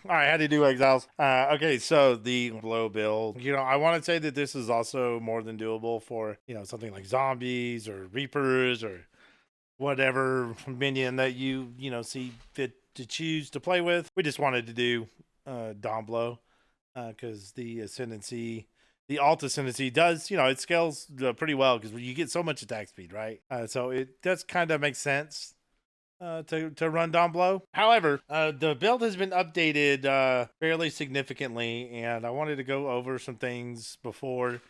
All right, how do you do Exiles? Okay, so the low build, I want to say that this is also more than doable for, something like zombies or reapers or whatever minion that see fit to choose to play with. We just wanted to do Dom blow because the ascendancy, the alt ascendancy does, it scales pretty well because you get so much attack speed, right? So it does kind of make sense to run Dom blow. However, the build has been updated fairly significantly, and I wanted to go over some things before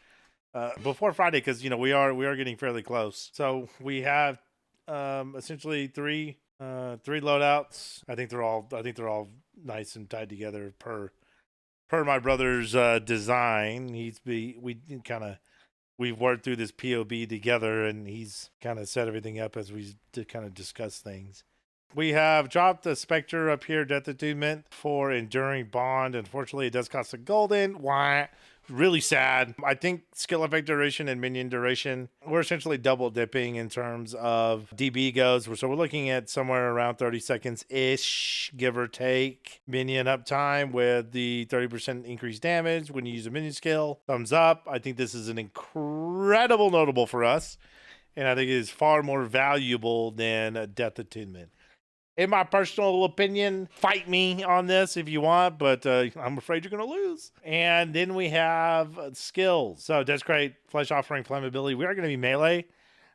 Friday because we are getting fairly close. So we have essentially three loadouts. I think they're all nice and tied together per my brother's design. We've worked through this POB together, and he's kind of set everything up as we kind of discuss things. We have dropped the Spectre up here, Death Attunement for Enduring Bond. Unfortunately, it does cost a golden. Why? Really sad. I think skill effect duration and minion duration, we're essentially double dipping in terms of DB goes. So we're looking at somewhere around 30 seconds-ish, give or take, minion uptime with the 30% increased damage when you use a minion skill. Thumbs up. I think this is an incredible notable for us, and I think it is far more valuable than a Death Attunement. In my personal opinion, fight me on this if you want, but I'm afraid you're going to lose. And then we have skills. So that's great. Flesh Offering, Flammability. We are going to be melee,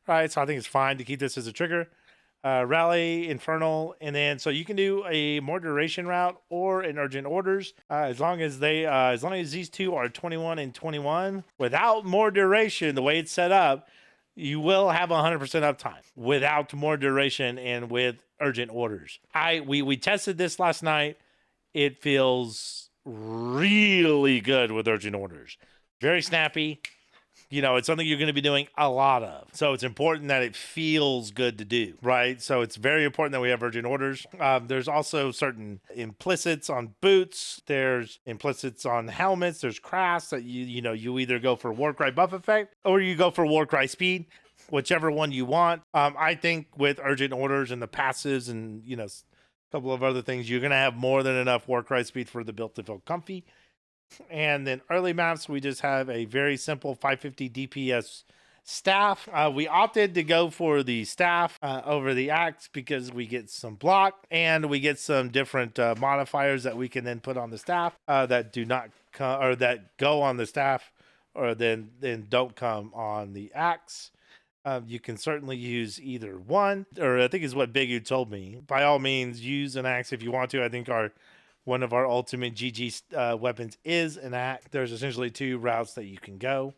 right? So I think it's fine to keep this as a trigger. Rally, Infernal, and then so you can do a more duration route or an urgent orders as long as these two are 21 and 21. Without more duration, the way it's set up, you will have 100% uptime without more duration and with urgent orders. We tested this last night. It feels really good with urgent orders. Very snappy. It's something you're going to be doing a lot of. So it's important that it feels good to do, right? So it's very important that we have urgent orders. There's also certain implicits on boots. There's implicits on helmets. There's crafts that you either go for Warcry buff effect or you go for Warcry speed, whichever one you want. I think with urgent orders and the passives and, a couple of other things, you're going to have more than enough Warcry speed for the build to feel comfy. And then early maps, we just have a very simple 550 DPS staff. We opted to go for the staff over the axe because we get some block and we get some different modifiers that we can then put on the staff that do not come or that go on the staff or then don't come on the axe. You can certainly use either one, or I think is what Biggu told me. By all means, use an axe if you want to. I think one of our ultimate GG weapons is an axe. There's essentially two routes that you can go.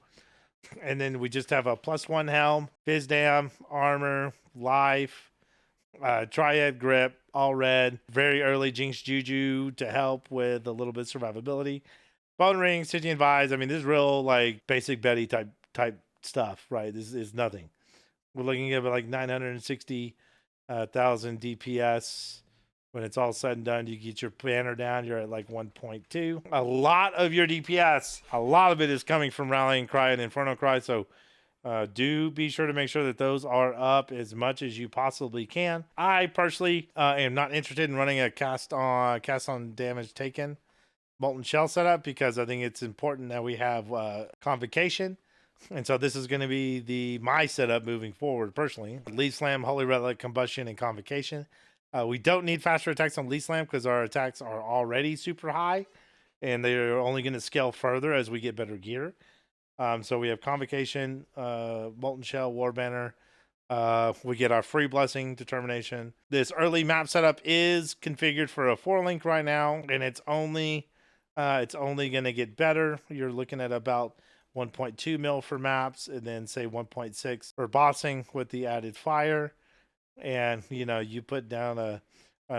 And then we just have a +1 helm, Fizz Dam, armor, life, Triad grip, all red, very early Jinx Juju to help with a little bit of survivability. Bone ring, Stygian Vise. I mean, this is real like basic Betty type stuff, right? This is nothing. We're looking at like 960,000 DPS. When it's all said and done, you get your banner down, you're at like 1.2. A lot of your DPS, a lot of it is coming from Rallying Cry and Inferno Cry. So do be sure to make sure that those are up as much as you possibly can. I personally am not interested in running a cast on damage taken Molten Shell setup because I think it's important that we have Convocation. And so this is going to be my setup moving forward personally. Leaf Slam, Holy Relic, Combustion, and Convocation. We don't need faster attacks on Leaf Slam because our attacks are already super high and they're only going to scale further as we get better gear. So we have Convocation, Molten Shell, War Banner. We get our free Blessing, Determination. This early map setup is configured for a 4-link right now, and it's only going to get better. You're looking at about 1.2 mil for maps and then say 1.6 for bossing with the added fire. And you put down on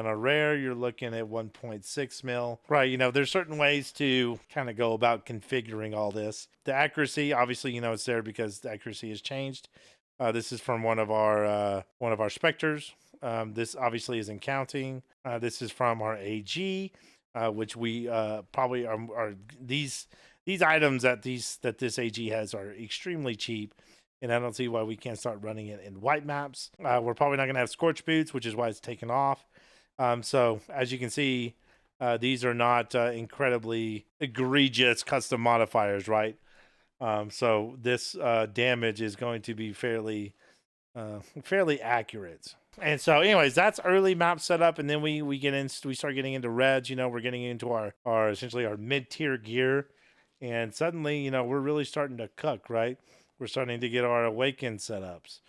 a rare, you're looking at 1.6 mil, right? There's certain ways to kind of go about configuring all this. The accuracy, obviously, it's there because the accuracy has changed. This is from one of our specters. This obviously isn't counting. This is from our AG, which we probably are these items that this AG has are extremely cheap. And I don't see why we can't start running it in white maps. We're probably not going to have Scorch Boots, which is why it's taken off. So as you can see, These are not incredibly egregious custom modifiers, right? So this damage is going to be fairly accurate. And so, anyways, that's early map setup, and then we start getting into reds. You know, we're getting into our essentially our mid tier gear, and suddenly, you know, we're really starting to cook, right? We're starting to get our awakened setups,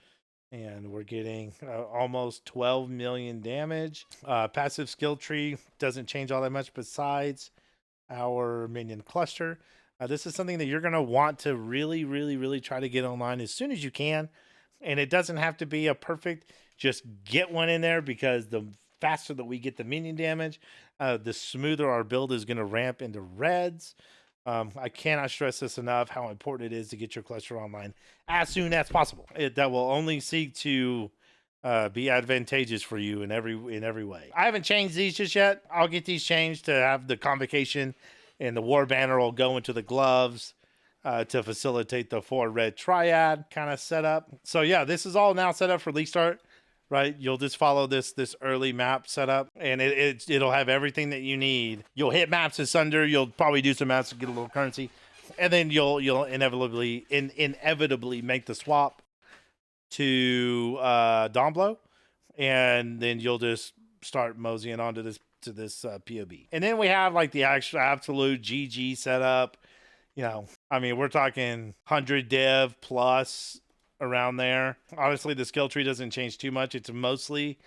and we're getting almost 12 million damage. Passive skill tree doesn't change all that much besides our minion cluster. This is something that you're going to want to really try to get online as soon as you can. And it doesn't have to be a perfect, just get one in there, because the faster that we get the minion damage, the smoother our build is going to ramp into reds. I cannot stress this enough, how important it is to get your cluster online as soon as possible. That will only seek to be advantageous for you in every way. I haven't changed these just yet. I'll get these changed to have the convocation, and the war banner will go into the gloves to facilitate the 4 red triad kind of setup. So yeah, this is all now set up for league start, right? You'll just follow this early map setup, and it'll have everything that you need. You'll hit maps asunder. You'll probably do some maps to get a little currency, and then you'll inevitably make the swap to Domblo, and then you'll just start moseying onto this POB. And then we have like the actual absolute GG setup. You know, I mean, we're talking 100 dev plus around there. Honestly, the skill tree doesn't change too much. It's mostly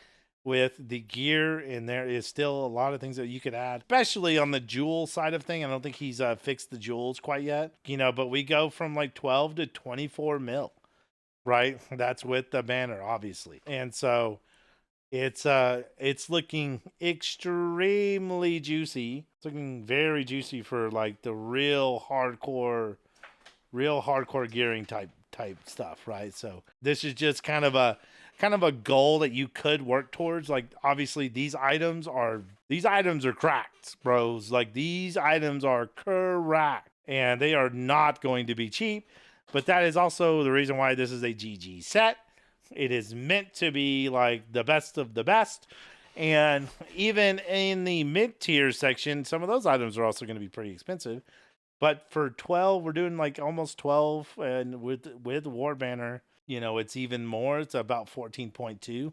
with the gear, and there is still a lot of things that you could add, especially on the jewel side of thing. I don't think he's fixed the jewels quite yet, you know, but we go from like 12 to 24 mil, right? That's with the banner, obviously. And so it's looking extremely juicy. It's looking very juicy for like the real hardcore gearing type stuff, right? So this is just kind of a goal that you could work towards. Like, obviously these items are cracked, bros. Like, these items are cracked, and they are not going to be cheap. But that is also the reason why this is a GG set. It is meant to be like the best of the best. And even in the mid-tier section, some of those items are also going to be pretty expensive. But for 12, we're doing like almost 12. And with War Banner, you know, it's even more. It's about 14.2.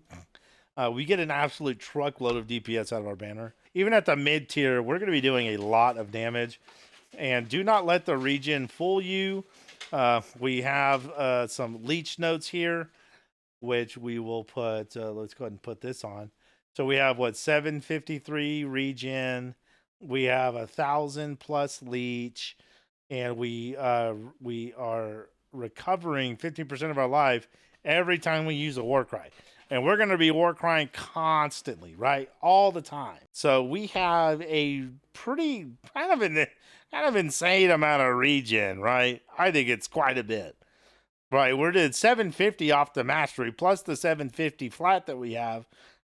We get an absolute truckload of DPS out of our banner. Even at the mid-tier, we're going to be doing a lot of damage. And do not let the regen fool you. We have some leech notes here, which we will put, let's go ahead and put this on. So we have 753 regen, we have 1,000 plus leech, and we are recovering 15% of our life every time we use a Warcry. And we're going to be Warcrying constantly, right? All the time. So we have a pretty kind of insane amount of regen, right? I think it's quite a bit. Right, we're at 750 off the mastery, plus the 750 flat that we have,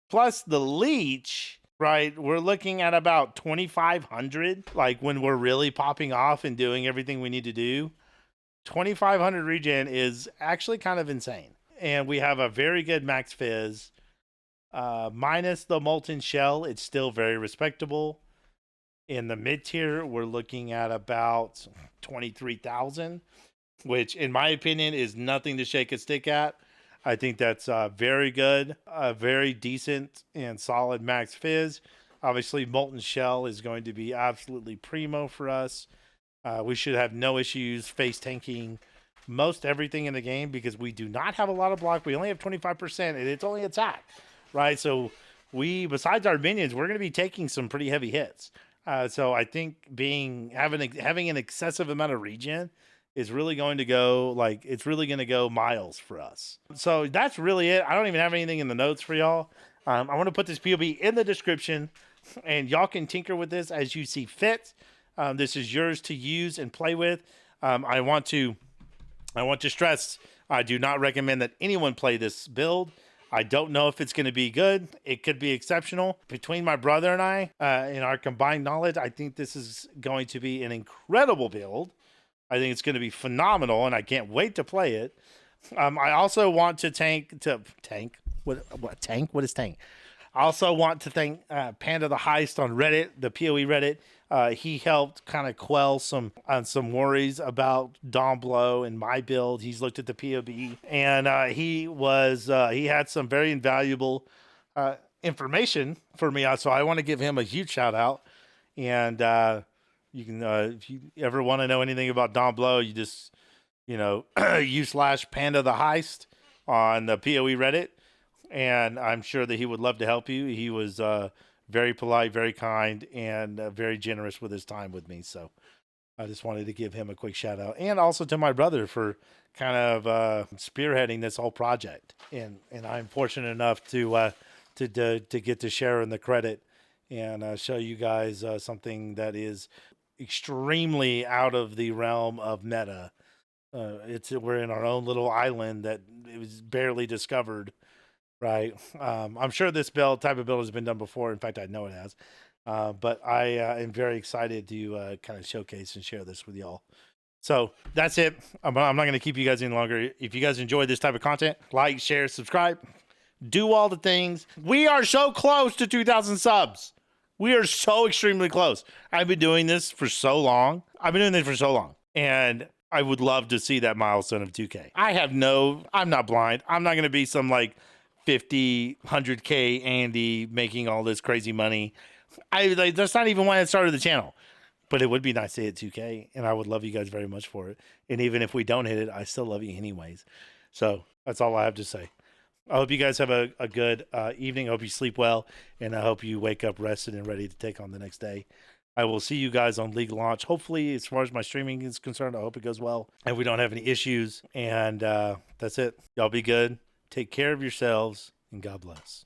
plus the leech, right? We're looking at about 2,500, like when we're really popping off and doing everything we need to do. 2,500 regen is actually kind of insane. And we have a very good max fizz. Minus the molten shell, it's still very respectable. In the mid tier, we're looking at about 23,000. Which, in my opinion, is nothing to shake a stick at. I think that's very good, very decent and solid max fizz. Obviously, Molten Shell is going to be absolutely primo for us. We should have no issues face tanking most everything in the game, because we do not have a lot of block. We only have 25%, and it's only attack, right? So besides our minions, we're going to be taking some pretty heavy hits. So I think having an excessive amount of regen is really going to go, like, it's really going to go miles for us. So that's really it. I don't even have anything in the notes for y'all. I want to put this POB in the description, and y'all can tinker with this as you see fit. This is yours to use and play with. I want to stress, I do not recommend that anyone play this build. I don't know if it's going to be good. It could be exceptional. Between my brother and I, in our combined knowledge, I think this is going to be an incredible build. I think it's going to be phenomenal, and I can't wait to play it. I also want to tank. What is tank? I also want to thank Panda the Heist on Reddit, the PoE Reddit. He helped kind of quell some worries about Domblow and my build. He's looked at the POB, and he had some very invaluable information for me. So I want to give him a huge shout out. And you can, if you ever want to know anything about Domblow, you just /Panda the Heist on the PoE Reddit. And I'm sure that he would love to help you. He was very polite, very kind, and very generous with his time with me. So I just wanted to give him a quick shout out. And also to my brother for kind of spearheading this whole project. And I'm fortunate enough to get to share in the credit and show you guys something that is extremely out of the realm of meta. We're in our own little island that it was barely discovered. Right. I'm sure this type of build has been done before. In fact, I know it has. But I am very excited to kind of showcase and share this with y'all. So that's it. I'm not going to keep you guys any longer. If you guys enjoy this type of content, like, share, subscribe, do all the things. We are so close to 2,000 subs. We are so extremely close. I've been doing this for so long. And I would love to see that milestone of 2K. I'm not blind. I'm not going to be some like 50, 100K Andy making all this crazy money. That's not even why I started the channel. But it would be nice to hit 2K, and I would love you guys very much for it. And even if we don't hit it, I still love you anyways. So that's all I have to say. I hope you guys have a good evening. I hope you sleep well, and I hope you wake up rested and ready to take on the next day. I will see you guys on League launch. Hopefully, as far as my streaming is concerned, I hope it goes well, and we don't have any issues. And that's it. Y'all be good. Take care of yourselves, and God bless.